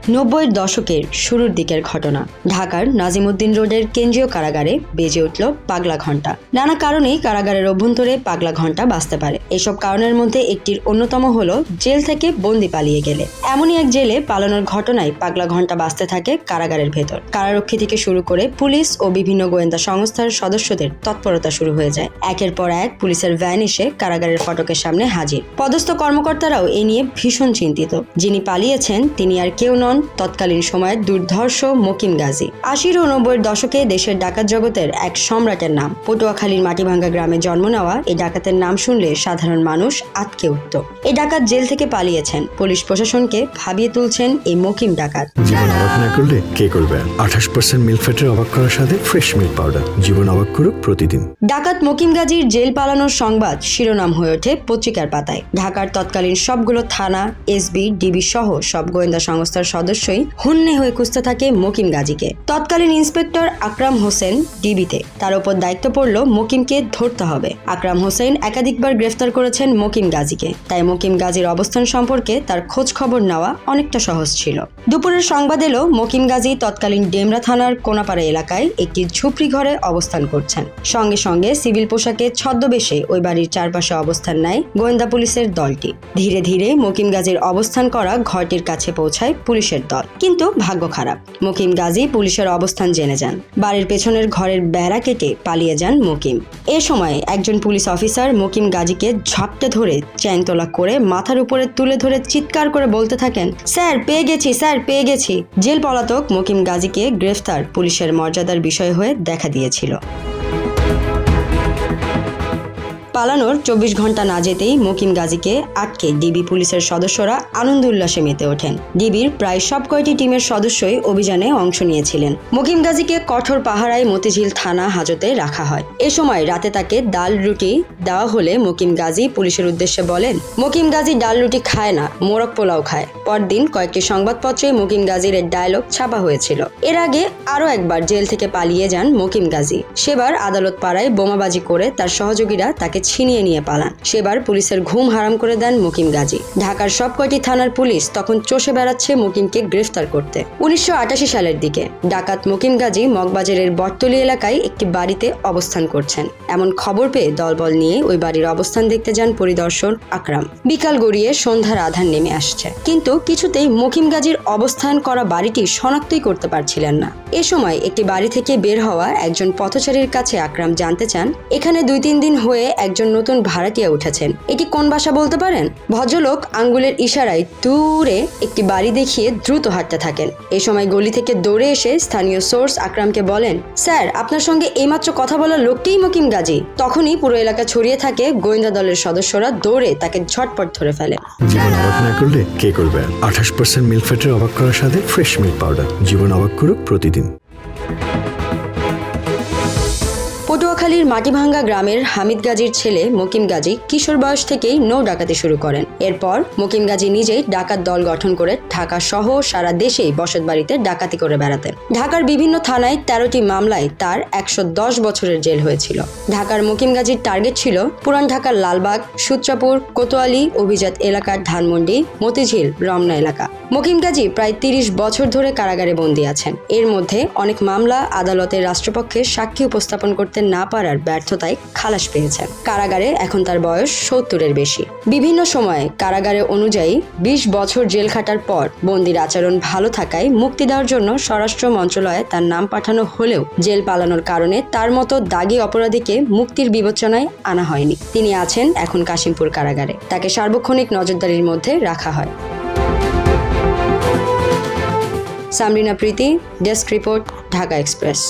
90-এর দশকের শুরুর দিকের ঘটনা। ঢাকার নাজিমউদ্দিন রোডের কেন্দ্রীয় কারাগারে বেজে উঠল পাগলা ঘণ্টা। নানা কারণেই কারাগারের অভ্যন্তরে পাগলা ঘণ্টা বাজতে পারে। এসব কারণের মধ্যে একটির অন্যতম হলো জেল থেকে বন্দি পালিয়ে গেলে। এমনই এক জেলে পালানোর ঘটনায় পাগলা ঘণ্টা বাজতে থাকে কারাগারের ভেতর। কারারক্ষী থেকে শুরু করে পুলিশ ও বিভিন্ন গোয়েন্দা সংস্থার সদস্যদের তৎপরতা শুরু হয়ে যায়। একের পর এক পুলিশের ভ্যান এসে কারাগারের ফটকের সামনে হাজির। পদস্থ কর্মকর্তারাও এ নিয়ে ভীষণ চিন্তিত। যিনি পালিয়েছেন তিনি আর কেউ নন, তৎকালীন সময়ের দুর্ধর্ষ মকিম গাজী। 80 ও 90-এর দশকে দেশের ডাকাত জগতের এক সম্রাটের নাম। পটুয়াখালীর মাটিভাঙ্গা গ্রামে জন্ম নেওয়া এই ডাকাতের নাম শুনলে সাধারণ মানুষ আটকে উঠত। এই ডাকাত জেল থেকে পালিয়েছেন, পুলিশ প্রশাসনকে ভাবিয়ে তুলছেন এই মকিম ডাকাত। জীবন অবাক না করলে কে করবে? 28% মিল্ক ফ্যাটের অবাক করার সাথে ফ্রেশ মিল্ক পাউডার। জীবন অবাক করুক প্রতিদিন। ডাকাত মকিম গাজীর জেল পালানোর সংবাদ শিরোনাম হয়ে ওঠে পত্রিকার পাতায়। ঢাকার তৎকালীন সবগুলো থানা, এসবি, ডিবি সহ সব গোয়েন্দা সংস্থার সদস্যই হুন্নে হয়ে খুঁজতে থাকে মকিম গাজীকে। তৎকালীন ইন্সপেক্টর আকরাম হোসেন ডিবিতে, তার উপর দায়িত্ব পড়ল মকিমকে ধরতে হবে। আকরাম হোসেন একাধিকবার গ্রেফতার করেছেন মকিম গাজীকে, তাই মকিম গাজীর অবস্থান সম্পর্কে তার খোঁজ খবর নেওয়া অনেকটা সহজ ছিল। দুপুরের সংবাদ এলো মকিম গাজী তৎকালীন ডেমরা থানার কোনাপাড়া এলাকায় একটি ঝুপড়ি ঘরে অবস্থান করছেন। সঙ্গে সঙ্গে সিভিল পোশাকে ছদ্মবেশে ওই বাড়ির চারপাশে অবস্থান নেয় গোয়েন্দা পুলিশের দলটি। ধীরে ধীরে মকিম গাজীর অবস্থান করা ঘরটির কাছে পৌঁছায় পুলিশের দল। কিন্তু ভাগ্য খারাপ, মকিম গাজী পুলিশের অবস্থান জেনে যান। বাড়ির পেছনের ঘরের বেড়া কেটে পালিয়ে যান মকিম। এ সময় একজন পুলিশ অফিসার মকিম গাজীকে ঝাপটে ধরে চ্যাংতলা করে মাথার উপরে তুলে ধরে চিৎকার করে বলতে থাকেন, স্যার পেয়ে গেছি, স্যার পেয়ে গেছি। জেল পলাতক মকিম গাজীকে গ্রেফতার পুলিশের মর্যাদার বিষয় হয়ে দেখা দিয়েছিল। পালানোর 24 ঘন্টা না যেতেই মকিম গাজীকে আটকে ডিবি পুলিশের সদস্যরা আনন্দ উল্লাসে মেতে ওঠেন। ডিবির প্রায় সব কয়টি টিমের সদস্যই অভিযানে অংশ নিয়েছিলেন। মকিম গাজীকে কঠোর পাহারায় মতিঝিল থানা হাজতে রাখা হয়। এ সময় রাতে তাকে ডাল রুটি দেওয়া হলে মকিম গাজী পুলিশের উদ্দেশ্যে বলেন, মকিম গাজী ডাল রুটি খায় না, মোরগ পোলাও খায়। পরদিন কয়েকটি সংবাদপত্রে মকিম গাজীর এর ডায়লগ ছাপা হয়েছিল। এর আগে আরো একবার জেল থেকে পালিয়ে যান মকিম গাজী। সেবার আদালত পাড়ায় বোমাবাজি করে তার সহযোগীরা তাকে ছিনিয়ে নিয়ে পালান। সেবার পুলিশের ঘুম হারাম করে দেন মকিম গাজী। ঢাকার সব কয়টি থানার পুলিশ তখন চষে বেড়াচ্ছে মকিমকে গ্রেফতার করতে। 1988 সালের দিকে ডাকাত মকিম গাজী মগবাজারের বটতলী এলাকায় একটি বাড়িতে অবস্থান করছেন। এমন খবর পেয়ে দলবল নিয়ে ওই বাড়ির অবস্থান দেখতে যান পরিদর্শক আকরাম। বিকাল গড়িয়ে সন্ধ্যার আধার নেমে আসছে, কিন্তু কিছুতেই মকিম গাজীর অবস্থান করা বাড়িটি শনাক্তই করতে পারছিলেন না। এ সময় একটি বাড়ি থেকে বের হওয়া একজন পথচারীর কাছে আকরাম জানতে চান, এখানে 2-3 দিন হয়ে একজন নতুন ভাড়াটিয়া উঠেছেন, এটি কোন বাসা বলতে পারেন? ভদ্রলোক আঙ্গুলের ইশারায় দূরে একটি বাড়ি দেখিয়ে দ্রুত হাঁটতে থাকেন। এ সময় গলি থেকে দৌড়ে এসে স্থানীয় সোর্স আকরামকে বলেন, স্যার আপনার সঙ্গে এইমাত্র কথা বলা লোকটিই মকিম গাজী। তখনই পুরো এলাকা ছড়িয়ে থাকে গোয়েন্দা দলের সদস্যরা দৌড়ে তাকে ঝটপট ধরে ফেলে। জীবন অবাক না করলে কে করবে? 28% মিল্ক ফ্যাটের অবাক করার সাথে ফ্রেশ মিল্ক পাউডার। জীবন অবাক করুক প্রতিদিন। পটুয়াখালীর মাটিভাঙ্গা গ্রামের হামিদ গাজীর ছেলে মকিম গাজী কিশোর বয়স থেকেই নৌ ডাকাতি শুরু করেন। এরপর মকিম গাজী নিজেই ডাকাত দল গঠন করে ঢাকা সহ সারা দেশেই বসত বাড়িতে ডাকাতি করে বেড়াতেন। ঢাকার বিভিন্ন থানায় 13টি মামলায় তার 110 বছরের জেল হয়েছিল। ঢাকার মকিম গাজীর টার্গেট ছিল পুরান ঢাকার লালবাগ, সূত্রাপুর, কোতোয়ালি, অভিজাত এলাকার ধানমন্ডি, মতিঝিল, রমনা এলাকা। মকিম গাজী প্রায় 30 বছর ধরে কারাগারে বন্দী আছেন। এর মধ্যে অনেক মামলা আদালতের রাষ্ট্রপক্ষে সাক্ষী উপস্থাপন করতে না পারার ব্যর্থতায় খালাস পেয়েছেন। কারাগারে এখন তার বয়স 70-এর বেশি। বিভিন্ন সময়ে কারাগারে অনুযায়ী 20 বছর জেল খাটার পর বন্দির আচরণ ভালো থাকায় মুক্তি দেওয়ার জন্য স্বরাষ্ট্র মন্ত্রণালয়ে তার নাম পাঠানো হলেও জেল পালানোর কারণে তার মতো দাগী অপরাধীকে মুক্তির বিবেচনায় আনা হয়নি। তিনি আছেন এখন কাশিমপুর কারাগারে। তাকে সার্বক্ষণিক নজরদারির মধ্যে রাখা হয়। সামরিনা প্রীতি, ডেস্ক রিপোর্ট, ঢাকা এক্সপ্রেস।